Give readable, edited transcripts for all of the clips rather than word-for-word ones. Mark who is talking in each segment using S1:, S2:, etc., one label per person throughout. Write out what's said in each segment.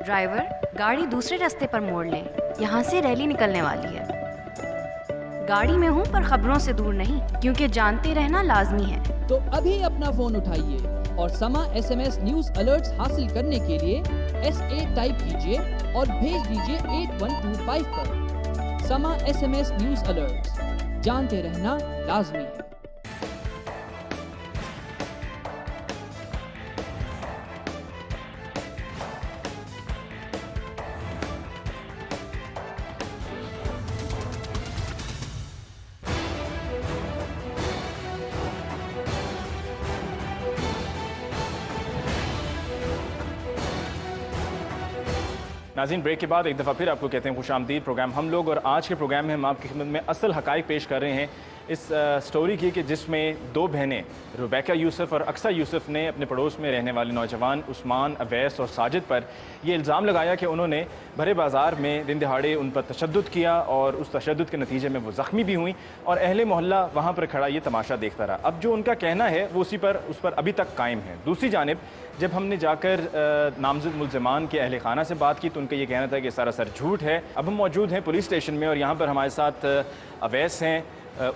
S1: Driver, गाड़ी दूसरे रास्ते पर मोड़ लें। यहाँ से रैली निकलने वाली है। गाड़ी में हूँ पर खबरों से दूर नहीं, क्योंकि जानते रहना लाजमी है।
S2: तो अभी अपना फोन उठाइए और समा SMS न्यूज अलर्ट्स हासिल करने के लिए SA टाइप कीजिए और भेज दीजिए 8125 पर। समा SMS न्यूज अलर्ट्स, जानते रहना लाजमी है।
S3: नाज़रीन, ब्रेक के बाद एक दफ़ा फिर आपको कहते हैं खुशामदीद। प्रोग्राम हम लोग, और आज के प्रोग्राम में हम आपकी खिदमत में असल हक़ाइक़ पेश कर रहे हैं इस स्टोरी की कि जिसमें दो बहनें रुबैका यूसुफ और अक्सा यूसुफ ने अपने पड़ोस में रहने वाले नौजवान उस्मान, अवैस और साजिद पर यह इल्ज़ाम लगाया कि उन्होंने भरे बाज़ार में दिन दहाड़े उन पर तशद्दुद किया और उस तशद्दुद के नतीजे में वो ज़ख्मी भी हुई और अहले मोहल्ला वहाँ पर खड़ा ये तमाशा देखता रहा। अब जो उनका कहना है वो उस पर अभी तक कायम है। दूसरी जानिब जब हमने जाकर नामज़द मुल्ज़िमान के अहले खाना से बात की तो उनका ये कहना था कि सरासर झूठ है। अब हम मौजूद हैं पुलिस स्टेशन में और यहाँ पर हमारे साथ अवैस हैं,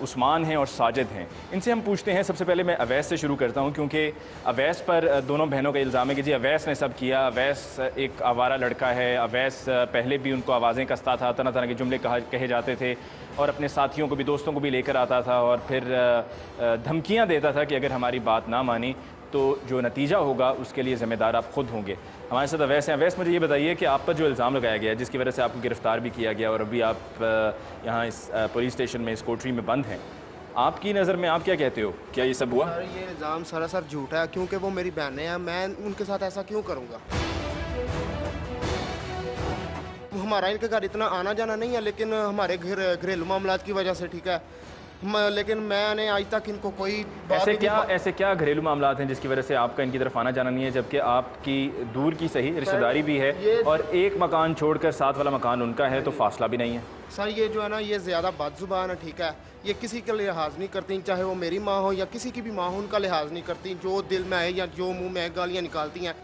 S3: उस्मान हैं और साजिद हैं। इनसे हम पूछते हैं। सबसे पहले मैं अवैस से शुरू करता हूँ क्योंकि अवैस पर दोनों बहनों का इल्ज़ाम है कि जी अवैस ने सब किया। अवैस एक आवारा लड़का है। अवैस पहले भी उनको आवाज़ें कसता था, तरह तरह के जुमले कहे जाते थे और अपने साथियों को भी, दोस्तों को भी लेकर आता था और फिर धमकियाँ देता था कि अगर हमारी बात ना मानी तो जो नतीजा होगा उसके लिए ज़िम्मेदार आप खुद होंगे। हमारे साथ अवैस हैं। अवैस, मुझे ये बताइए कि आप पर जो इल्ज़ाम लगाया गया है जिसकी वजह से आपको गिरफ़्तार भी किया गया और अभी आप यहाँ इस पुलिस स्टेशन में, इस कोठरी में बंद हैं, आपकी नज़र में आप क्या कहते हो, क्या ये सब हुआ?
S4: सर, ये इल्ज़ाम सरासर झूठा है क्योंकि वो मेरी बहनें हैं। मैं उनके साथ ऐसा क्यों करूँगा? हमारा इनके घर इतना आना जाना नहीं है, लेकिन हमारे घरेलू मामलात की वजह से, ठीक है, लेकिन मैंने आज तक इनको कोई
S3: ऐसे क्या घरेलू मामलात हैं जिसकी वजह से आपका इनकी तरफ आना जाना नहीं है, जबकि आपकी दूर की सही रिश्तेदारी भी है और एक मकान छोड़कर साथ वाला मकान उनका है तो फासला भी नहीं है?
S4: सर, ये जो है ना, ये ज़्यादा बदजुबान है, ठीक है। ये किसी का लिहाज नहीं करती, चाहे वो मेरी माँ हो या किसी की भी माँ हो, उनका लिहाज नहीं करती। जो दिल में आए या जो मुँह में गालियाँ निकालती हैं।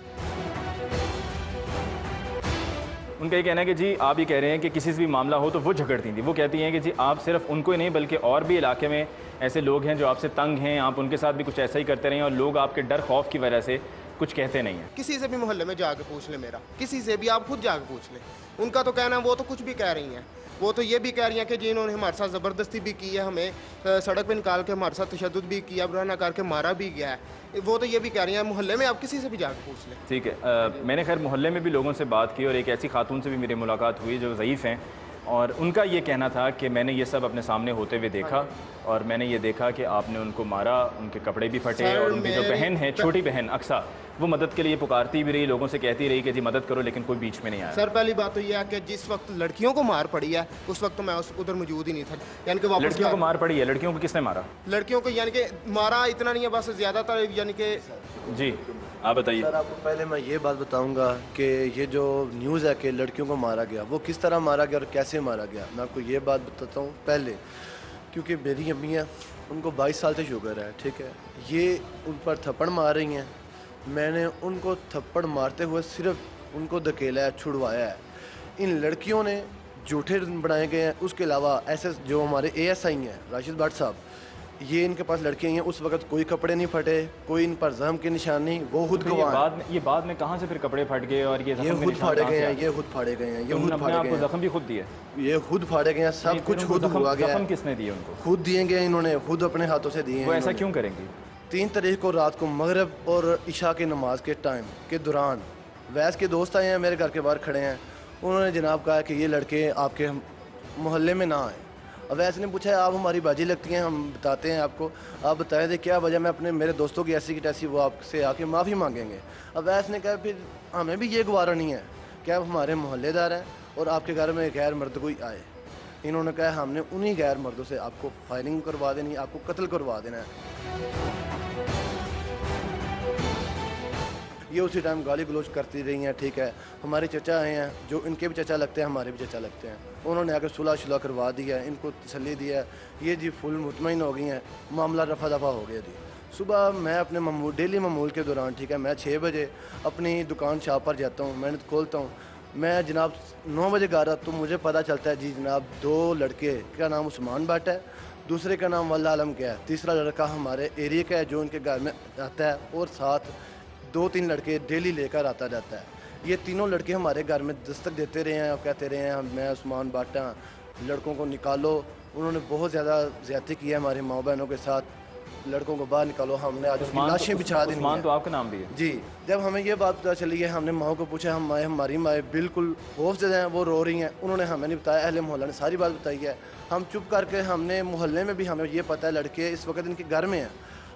S3: उनका ये कहना है कि जी आप ये कह रहे हैं कि किसी से भी मामला हो तो वो झगड़ती थी। वो कहती हैं कि जी आप सिर्फ उनको ही नहीं बल्कि और भी इलाके में ऐसे लोग हैं जो आपसे तंग हैं, आप उनके साथ भी कुछ ऐसा ही करते रहे और लोग आपके डर खौफ की वजह से कुछ कहते नहीं हैं।
S4: किसी से भी मोहल्ले में जाके पूछ ले, मेरा किसी से भी आप खुद जाके पूछ ले, उनका तो कहना है, वो तो कुछ भी कह रही हैं। वो तो ये भी कह रही हैं कि जी इन्होंने हमारे साथ ज़बरदस्ती भी की है, हमें सड़क पे निकाल के हमारे साथ तशद्दुद भी किया, बुरा करके मारा भी गया है। वो तो ये भी कह रही हैं। मोहल्ले में आप किसी से भी जाकर पूछ लें।
S3: ठीक है। मैंने खैर मोहल्ले में भी लोगों से बात की और एक ऐसी खातून से भी मेरी मुलाकात हुई जो ज़ईफ़ हैं और उनका ये कहना था कि मैंने ये सब अपने सामने होते हुए देखा और मैंने ये देखा कि आपने उनको मारा, उनके कपड़े भी फटे और उनकी जो बहन है, छोटी बहन अक्सा, वो मदद के लिए पुकारती भी रही, लोगों से कहती रही कि जी मदद करो, लेकिन कोई बीच में नहीं आया।
S4: सर, पहली बात तो यह है कि जिस वक्त लड़कियों को मार पड़ी है उस वक्त तो मैं उधर मौजूद ही नहीं था। यानी कि
S3: लड़कियों को मार पड़ी है? लड़कियों को किसने मारा?
S4: लड़कियों को यानी कि मारा इतना नहीं है, बस ज़्यादातर यानी कि।
S3: जी आप बताइए।
S5: सर, आपको पहले मैं ये बात बताऊंगा कि ये जो न्यूज़ है कि लड़कियों को मारा गया, वो किस तरह मारा गया और कैसे मारा गया, मैं आपको ये बात बताता हूँ पहले। क्योंकि मेरी अम्मी है, उनको 22 साल से शुगर है, ठीक है। ये उन पर थप्पड़ मार रही हैं। मैंने उनको थप्पड़ मारते हुए सिर्फ उनको धकेला है, छुड़वाया है। इन लड़कियों ने झूठे बनाए गए हैं। उसके अलावा ऐसे जो हमारे ASI हैं राशिद भट्ट साहब, ये इनके पास लड़कियां हैं, उस वक्त कोई कपड़े नहीं फटे, कोई इन पर जख्म के निशान नहीं, वो खुद गवाह।
S3: ये बाद में कहाँ से फिर कपड़े फट गए और ये
S5: खुद फाड़े गए हैं, ये खुद फाड़े गए हैं, ये खुद फाड़े गए हैं।
S3: जख्म भी खुद दिए?
S5: ये खुद फाड़े गए हैं, सब कुछ खुद हुआ गया।
S3: जख्म किसने दिए उनको?
S5: खुद दिए गए, इन्होंने खुद अपने हाथों से दिए।
S3: वो ऐसा क्यों करेंगे?
S5: 3 तारीख को रात को मगरिब और इशा की नमाज के टाइम के दौरान वैस के दोस्त आए हैं, मेरे घर के बाहर खड़े हैं। उन्होंने जनाब कहा कि ये लड़के आपके मोहल्ले में ना आए। अवैस ने पूछा आप हमारी बाजी लगती हैं, हम बताते हैं आपको, आप बताएं थे क्या वजह। मैं मेरे दोस्तों की ऐसी की तैसी, वो आपसे आके माफ़ी मांगेंगे। अवैस ने कहा फिर हमें भी ये गवारा नहीं है कि आप हमारे मोहल्लेदार हैं और आपके घर में गैर मर्द कोई आए। इन्होंने कहा हमने उन्हीं गैर मर्दों से आपको फायरिंग करवा देनी, आपको कत्ल करवा देना है। ये उसी टाइम गाली गलोच करती रही हैं, ठीक है। हमारे चचा आए हैं, जो इनके भी चचा लगते हैं, हमारे भी चचा लगते हैं। उन्होंने आकर सुलह शुलह करवा दिया, इनको तसल्ली दिया, ये जी फुल मुतमईन हो गई हैं, मामला रफा दफा हो गया जी। सुबह मैं अपने डेली मामूल के दौरान, ठीक है, मैं 6 बजे अपनी दुकान शॉप पर जाता हूँ, मेहनत खोलता हूँ। मैं जनाब 9 बजे घर तो मुझे पता चलता है जी जनाब 2 लड़के का नाम उस्मान भट्ट है, दूसरे का नाम वल्ला आलम क्या है, तीसरा लड़का हमारे एरिया का है जो उनके घर में आता है, और साथ 2-3 लड़के डेली लेकर आता रहता है। ये तीनों लड़के हमारे घर में दस्तक देते रहे हैं और कहते रहे हैं मैं उस्मान भट्ट हाँ, लड़कों को निकालो। उन्होंने बहुत ज़्यादा ज़्यादती की है हमारी माँ बहनों के साथ, लड़कों को बाहर निकालो। हमने आज उसकी लाशें बिछा दी।
S3: उस्मान तो आपका नाम भी है
S5: जी। जब हमें ये बात पता चली है हमने माँ को पूछा, हमारी माएँ बिल्कुल खौफजदा हैं, वो रो रही हैं। उन्होंने हमें नहीं बताया, अहले मोहल्ला ने सारी बात बताई है। हम चुप करके, हमने मोहल्ले में भी हमें ये पता है लड़के इस वक्त इनके घर में हैं,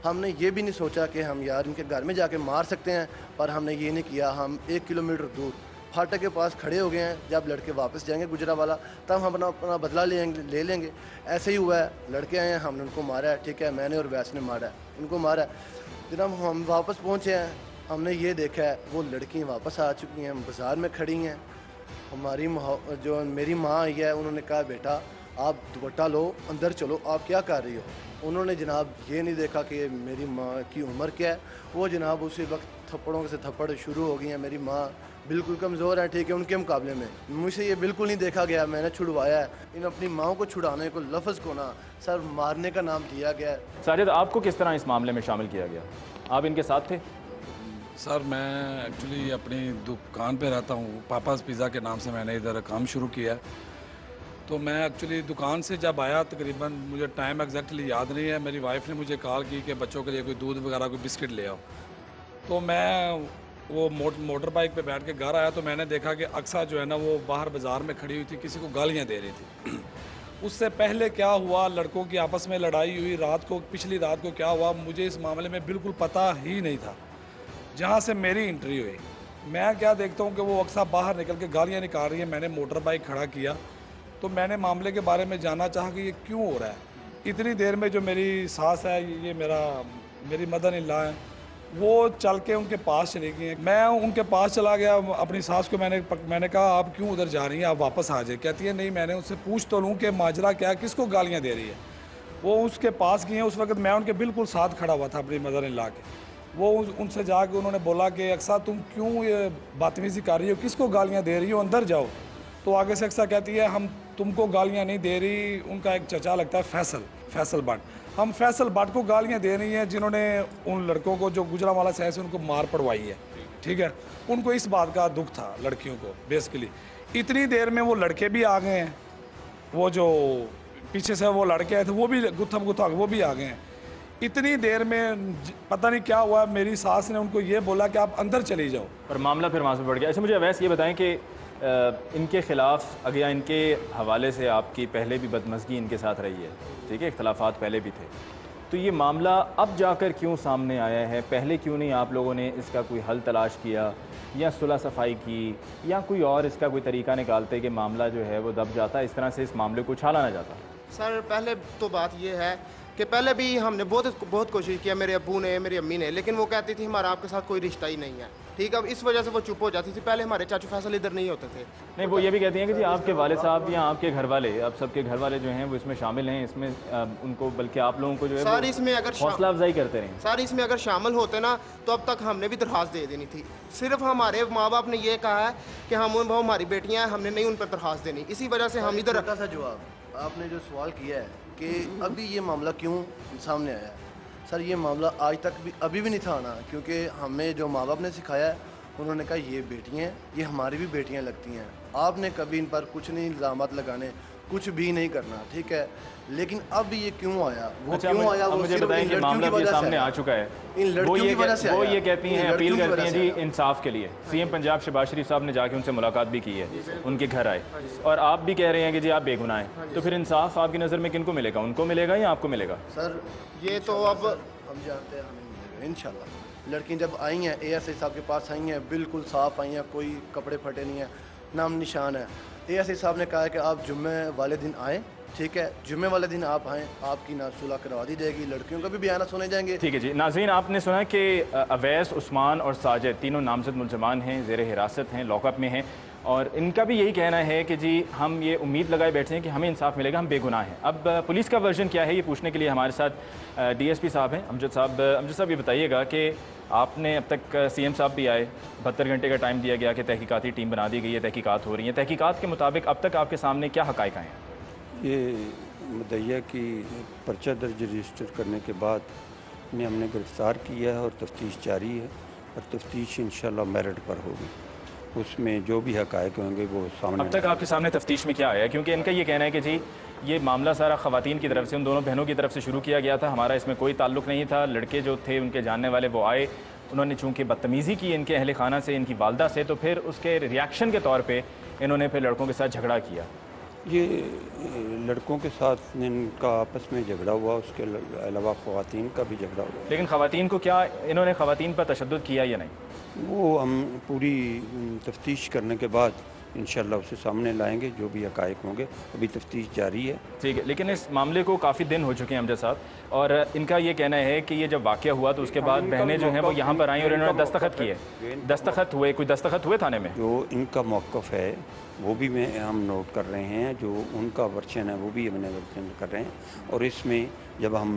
S5: हमने ये भी नहीं सोचा कि हम यार इनके घर में जाके मार सकते हैं, पर हमने ये नहीं किया। हम 1 किलोमीटर दूर फाटक के पास खड़े हो गए हैं। जब लड़के वापस जाएंगे गुजरावाला तब हम अपना बदला ले लेंगे। ऐसे ही हुआ है, लड़के आए हैं, हमने उनको मारा है, ठीक है, मैंने और वैस ने मारा है, उनको मारा है। जब हम वापस पहुँचे हैं हमने ये देखा है वो लड़कियाँ वापस आ चुकी हैं, बाज़ार में खड़ी हैं। हमारी जो मेरी माँ आई है उन्होंने कहा बेटा आप दुपट्टा लो, अंदर चलो, आप क्या कर रही हो। उन्होंने जनाब ये नहीं देखा कि मेरी माँ की उम्र क्या है। वो जनाब उसी वक्त थप्पड़ों से थप्पड़ शुरू हो गई हैं। मेरी माँ बिल्कुल कमज़ोर है, ठीक है, उनके मुकाबले में। मुझसे ये बिल्कुल नहीं देखा गया, मैंने छुड़वाया है। इन अपनी माँ को छुड़ाने को लफ्ज़ को ना सर मारने का नाम दिया गया है।
S3: साजिद, आपको किस तरह इस मामले में शामिल किया गया? आप इनके साथ थे?
S6: सर मैं एक्चुअली अपनी दुकान पे रहता हूँ, पापास पिज़्ज़ा के नाम से मैंने इधर काम शुरू किया। तो मैं एक्चुअली दुकान से जब आया, तकरीबन मुझे टाइम एग्जैक्टली याद नहीं है, मेरी वाइफ ने मुझे कॉल की कि बच्चों के लिए कोई दूध वगैरह कोई बिस्किट ले आओ। तो मैं वो मोटर बाइक पे बैठ के घर आया तो मैंने देखा कि अक्सा जो है ना वो बाहर बाज़ार में खड़ी हुई थी, किसी को गालियाँ दे रही थी। उससे पहले क्या हुआ, लड़कों की आपस में लड़ाई हुई रात को, पिछली रात को क्या हुआ मुझे इस मामले में बिल्कुल पता ही नहीं था। जहाँ से मेरी एंट्री हुई, मैं क्या देखता हूँ कि वो अक्सा बाहर निकल के गालियाँ निकाल रही है। मैंने मोटर बाइक खड़ा किया तो मैंने मामले के बारे में जानना चाहा कि ये क्यों हो रहा है। इतनी देर में जो मेरी सास है, ये मेरी मदर इन लॉ है, वो चल के उनके पास चली गई हैं। मैं उनके पास चला गया, अपनी सास को मैंने कहा आप क्यों उधर जा रही हैं, आप वापस आ जाए। कहती है नहीं, मैंने उससे पूछ तो लूँ कि माजरा क्या, किसको गालियाँ दे रही है। वो उसके पास गई हैं। उस वक्त मैं उनके बिल्कुल साथ खड़ा हुआ था अपनी मदर इन लॉ के। वो उनसे जाके उन्होंने बोला कि अक्सा तुम क्यों ये बदतमीज़ी कर रही हो, किसको गालियाँ दे रही हो, अंदर जाओ। तो आगे से अक्सा कहती है हम तुमको गालियाँ नहीं दे रही, उनका एक चचा लगता है फैसल भट्ट, हम फैसल भट्ट को गालियाँ दे रही हैं जिन्होंने उन लड़कों को जो गुजरांवाला शहर से उनको मार पड़वाई है। ठीक है, उनको इस बात का दुख था लड़कियों को बेसिकली। इतनी देर में वो लड़के भी आ गए हैं, वो जो पीछे से वो लड़के आए थे वो भी गुत्थम गुत्था वो भी आ गए हैं। इतनी देर में पता नहीं क्या हुआ, मेरी सास ने उनको ये बोला कि आप अंदर चली जाओ,
S3: और मामला फिर वहाँ से बढ़ गया। अच्छा मुझे वैसे ये बताएं कि इनके ख़िलाफ़ अगर इनके हवाले से आपकी पहले भी बदमज़गी इनके साथ रही है, ठीक है, इख्तलाफात पहले भी थे, तो ये मामला अब जाकर क्यों सामने आया है? पहले क्यों नहीं आप लोगों ने इसका कोई हल तलाश किया या सुलह सफाई की या कोई और इसका कोई तरीका निकालते कि मामला जो है वो दब जाता, इस तरह से इस मामले को उछाला ना जाता?
S4: सर पहले तो बात ये है कि पहले भी हमने बहुत कोशिश किया, मेरे अब्बू ने, मेरी अम्मी ने, लेकिन वो कहती थी हमारा आपके साथ कोई रिश्ता ही नहीं है। ठीक है, अब इस वजह से वो चुप हो जाती थी। पहले हमारे चाचू फैसल इधर नहीं होते थे।
S3: नहीं, वो ये भी कहती हैं कि जी आपके वाले साहब या आपके घर वाले, आप सबके घर वाले जो हैं वो इसमें शामिल हैं, इसमें उनको बल्कि आप लोगों को जो है
S4: सर इसमें अगर
S3: हौसला अफजाई करते रहें।
S4: सर इसमें अगर शामिल होते ना तो अब तक हमने भी दरख्वास्त दे देनी थी। सिर्फ हमारे माँ बाप ने ये कहा है कि हम वो हमारी बेटियाँ हैं, हमने नहीं उन पर दरख्वास्त देनी, इसी वजह से हम इधर।
S5: छोटा सा जवाब आपने जो सवाल किया है कि अभी ये मामला क्यों सामने आया है, सर ये मामला आज तक भी अभी भी नहीं था आना, क्योंकि हमें जो माँ बाप ने सिखाया है उन्होंने कहा ये बेटियाँ हैं, ये हमारी भी बेटियाँ लगती हैं, आपने कभी इन पर कुछ नहीं इल्ज़ामात लगाने, कुछ भी नहीं करना। ठीक है, लेकिन अब ये क्यों आया, वो
S3: अच्छा,
S5: क्यों आया, वो
S3: मुझे
S5: सिर्फ
S3: बताएं
S5: इन
S3: कि
S5: लड़कियों
S3: मामला
S5: की
S3: भी
S5: वजह
S3: सामने
S5: से
S3: आ चुका है।
S5: इन लड़कियों की वजह से
S3: वो ये कहती हैं, अपील करती हैं जी
S5: इंसाफ
S3: इंसाफ के लिए। सीएम पंजाब शहबाज शरीफ साहब ने जाके उनसे मुलाकात भी की है, उनके घर आए, और आप भी कह रहे हैं कि जी आप बेगुनाह हैं, तो फिर इंसाफ आपकी नज़र में किनको मिलेगा? उनको मिलेगा या आपको मिलेगा?
S5: सर
S4: ये तो अब
S5: हम जानते हैं हमें मिलेगा इंशाल्लाह। लड़कियाँ जब आई हैं एएसआई साहब के पास आई हैं, बिल्कुल साफ़ आई हैं, कोई कपड़े फटे नहीं हैं, नाम निशान है। एएसआई साहब ने कहा है कि आप जुम्मे वाले दिन आएँ, ठीक है, जुम्मे वाले दिन आप आएँ, आपकी ना सुलह करवा दी जाएगी, लड़कियों का भी बयान सुने जाएंगे।
S3: ठीक है जी। नाज़रीन, आपने सुना कि अवैस, उस्मान और साजिद तीनों नामजद मुलजमान हैं, ज़ेर हिरासत हैं, लॉकअप में हैं, और इनका भी यही कहना है कि जी हम ये उम्मीद लगाए बैठे हैं कि हमें इंसाफ मिलेगा, हम बेगुनाह हैं। अब पुलिस का वर्जन क्या है, ये पूछने के लिए हमारे साथ DSP साहब हैं, अमजद साहब ये बताइएगा कि आपने अब तक CM साहब भी आए, 72 घंटे का टाइम दिया गया कि तहकीकाती टीम बना दी गई है, तहकीकात हो रही है, तहकीकात के मुताबिक अब तक आपके सामने क्या हक़ाइक़ आए हैं?
S7: ये मुद्दइया की पर्चा दर्ज रजिस्टर करने के बाद इन्हें हमने गिरफ़्तार किया है और तफ्तीश जारी है, और तफ्तीश इंशाल्लाह मेरिट पर होगी, उसमें जो भी हक़ाइक़ होंगे वो सामने।
S3: अब तक आपके सामने तफ्तीश में क्या आया है? क्योंकि इनका ये कहना है कि जी ये मामला सारा ख़वातीन की तरफ से, उन दोनों बहनों की तरफ से शुरू किया गया था, हमारा इसमें कोई ताल्लुक़ नहीं था। लड़के जो थे उनके जानने वाले वो आए, उन्होंने चूँकि बदतमीज़ी की इनके अहल खाना से, इनकी वालदा से, तो फिर उसके रिएक्शन के तौर पर इन्होंने फिर लड़कों के साथ झगड़ा किया।
S7: ये लड़कों के साथ इनका आपस में झगड़ा हुआ, उसके अलावा ख़वातीन का भी झगड़ा हुआ।
S3: लेकिन ख़वातीन को क्या इन्होंने ख़वातीन पर तशद्दुद किया या नहीं?
S7: वो हम पूरी तफ्तीश करने के बाद इंशाल्लाह उसे सामने लाएंगे, जो भी हक़ाइक़ होंगे। अभी तफ्तीश जारी है।
S3: ठीक है, लेकिन इस मामले को काफ़ी दिन हो चुके हैं अमजद साहब, और इनका ये कहना है कि ये जब वाक़या हुआ तो उसके बाद बहनें जो हैं वो यहाँ पर आई और इन्होंने दस्तखत किए। दस्तखत हुए, कोई दस्तखत हुए थाने में?
S7: जो इनका मौक़िफ़ है वो भी हम नोट कर रहे हैं, जो उनका वर्शन है वो भी हमने वर्शन कर रहे हैं, और इसमें जब हम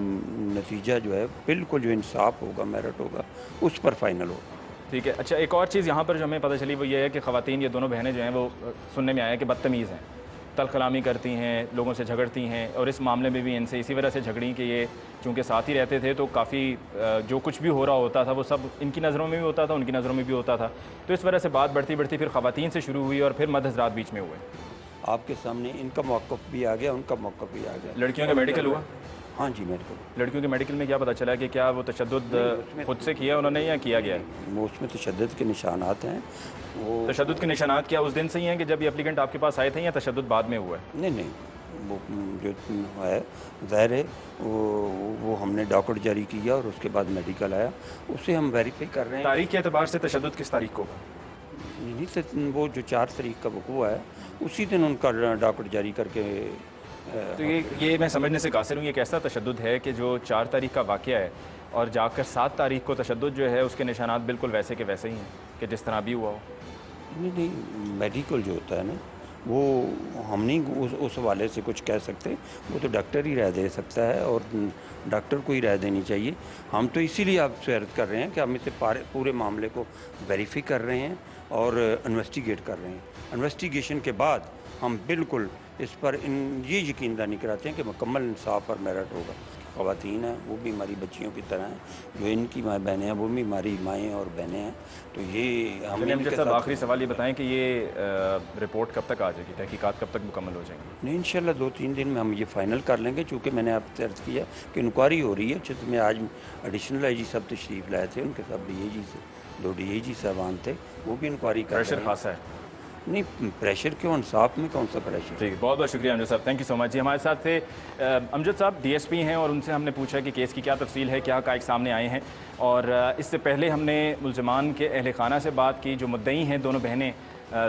S7: नतीजा जो है बिल्कुल जो इंसाफ होगा, मेरिट होगा, उस पर फाइनल होगा।
S3: ठीक है। अच्छा, एक और चीज़ यहाँ पर जो हमें पता चली वो ये है कि ख़वातीन, ये दोनों बहनें जो हैं वो सुनने में आया कि बदतमीज़ हैं, तलखलामी करती हैं, लोगों से झगड़ती हैं, और इस मामले में भी इनसे इसी वजह से झगड़ी कि ये चूँकि साथ ही रहते थे तो काफ़ी जो कुछ भी हो रहा होता था वो सब इनकी नज़रों में भी होता था, उनकी नज़रों में भी होता था। तो इस वजह से बात बढ़ती बढ़ती फिर ख़वातीन से शुरू हुई और फिर मध्यरात बीच में हुए।
S7: आपके सामने इनका मौक़िफ़ भी आ गया, उनका मौक़िफ़ भी आ गया।
S3: लड़कियों का मेडिकल हुआ?
S7: हाँ जी, मेडिकल।
S3: लड़कियों के मेडिकल में क्या पता चला कि क्या वो तशद्दुद खुद से किया उन्होंने या किया गया है?
S7: वो उसमें तशद्दुद के निशानात हैं। वो
S3: तशद्दुद के निशानात क्या उस दिन से ही हैं कि जब ये एप्लीकेंट आपके पास आए थे, या तशद्दुद बाद में हुआ है?
S7: नहीं, वो जो है ज़ाहिर है वो हमने डॉक्यूमेंट जारी किया और उसके बाद मेडिकल आया, उसे हम वेरीफाई कर रहे हैं।
S3: तारीख के एतबार से तशद्दुद किस तारीख को?
S7: नहीं, वो जो 4 तारीख का वक़ूआ है उसी दिन उनका डॉक्यूमेंट जारी करके।
S3: तो ये मैं समझने से कासिर हूँ, ये कैसा तशद्दुद है कि जो 4 तारीख का वाक़या है और जाकर 7 तारीख को तशद्दुद जो है उसके निशानात बिल्कुल वैसे के वैसे ही हैं कि जिस तरह भी हुआ हो?
S7: नहीं, मेडिकल जो होता है ना, वो हम नहीं उस हवाले से कुछ कह सकते, वो तो डॉक्टर ही राय दे सकता है, और डॉक्टर को ही राय देनी चाहिए। हम तो इसीलिए आपसे अर्ज़ कर रहे हैं कि हम इसे पूरे मामले को वेरीफाई कर रहे हैं और इन्वेस्टिगेट कर रहे हैं। इन्वेस्टिगेशन के बाद हम बिल्कुल इस पर ये यकीन दहानी कराते हैं कि मुकम्मल इंसाफ और मेरिट होगा। ख़वातीन हैं वो भी हमारी बच्चियों की तरह हैं, जो इनकी माँ बहनें हैं वो भी हमारी माएँ और बहनें हैं। तो ये हम
S3: आखिरी सवाल ये बताएं कि ये रिपोर्ट कब तक आ जाएगी, तहकीकात कब तक मुकम्मल हो जाएंगी?
S7: नहीं, इंशाल्लाह 2-3 दिन में हम ये फ़ाइनल कर लेंगे, चूँकि मैंने आपसे अर्ज़ किया कि इंक्वायरी हो रही है। चूँकि मैं आज एडिशनल IG साहब तशरीफ़ लाए थे, उनके साथ DIG से 2 DIG साहबान थे, वो भी इंक्वायरी कर रहे हैं।
S3: प्रेशर खासा है?
S7: नहीं, प्रेशर क्यों, इंसाफ में कौन सा प्रेशर।
S3: ठीक है, बहुत बहुत शुक्रिया अमजद साहब, थैंक यू सो मच। जी, हमारे साथ थे अमजद साहब, DSP हैं, और उनसे हमने पूछा कि केस की क्या तफसील है, क्या हक़ाइक़ सामने आए हैं। और इससे पहले हमने मुल्ज़िमान के अहल खाना से बात की, जो मुद्दई हैं दोनों बहनें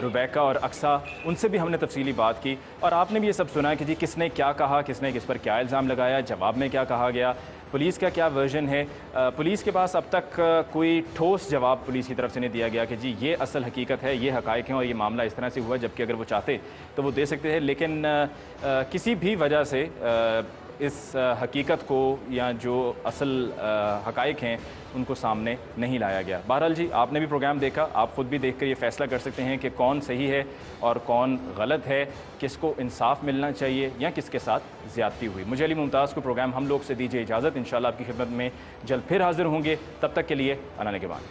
S3: रुबैका और अक्सा, उनसे भी हमने तफसीली बात की, और आपने भी ये सब सुना कि जी किसने क्या कहा, किसने किस पर क्या इल्ज़ाम लगाया, जवाब में क्या कहा गया, पुलिस का क्या वर्जन है। पुलिस के पास अब तक कोई ठोस जवाब पुलिस की तरफ से नहीं दिया गया कि जी ये असल हकीकत है, ये हक़ाइक़ हैं और ये मामला इस तरह से हुआ, जबकि अगर वो चाहते तो वो दे सकते हैं। लेकिन किसी भी वजह से इस हकीकत को या जो असल हक़ाइक़ हैं उनको सामने नहीं लाया गया। बहरहाल जी, आपने भी प्रोग्राम देखा, आप ख़ुद भी देख कर ये फ़ैसला कर सकते हैं कि कौन सही है और कौन गलत है, किसको इंसाफ मिलना चाहिए या किसके साथ ज़्यादती हुई। मुझे अली मुमताज़ को प्रोग्राम हम लोग से दीजिए इजाज़त। इंशाअल्लाह आपकी खिदमत में जल्द फिर हाज़िर होंगे, तब तक के लिए अल्लाह के बाद।